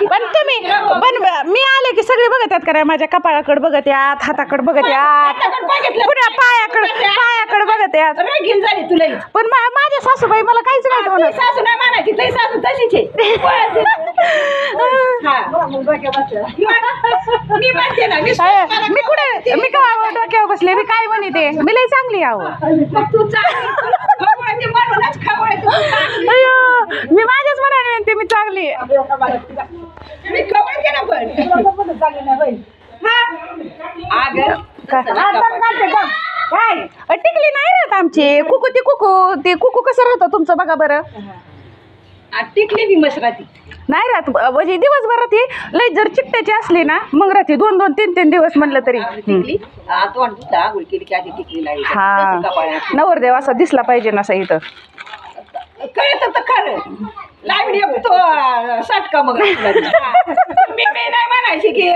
पण तुम्ही पण मी आले की सगळे बघत आहेत का माझ्या कपाळाकडे बघत यात हाताकडे बघत यात पुन्हा पायाकडे बघत यात झाली तुला पण माझ्या सासूबाई मला काहीच नाही म्हणत. सासू नाही म्हणायची तरी सासू तशीच आहे. मी म्हणते ना मी कुठे मी का डोक्यावर बसले मी काय म्हणते मी लई चांगली आहो. तू चांगली म्हणूनच अय्यो, मी माझ्याच म्हणाने म्हणते मी चांगली मी खवळते ना पण टिकली नाही राहत आमची कुकू ते कुकू कसं राहतं तुमचं बघा बरं. टिकली बी मस्त राहते नाही राहत म्हणजे दिवसभरात ही लई जर चिकट्याची असली ना मग राहते 2-2, 3-3 दिवस म्हणलं तरी. हा नवरदेव असा दिसला पाहिजे ना इथं कळत तर खरं लावणी तो साठका मग मी नाही म्हणायची की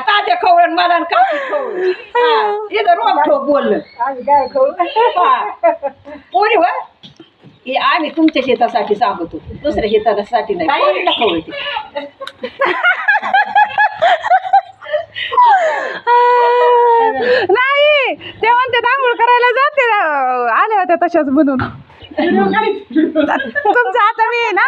ताज्या खवळण मला कापी खवळ इथं रोप ठोक बोललं पोरी व आम्ही तुमच्या शेतासाठी सांगतो दुसऱ्या शेतासाठी नाही पोरीला खवळते. नाही ते म्हणते आंघोळ करायला जाते आल्या होत्या तशाच म्हणून तुमचं आता मी आहे ना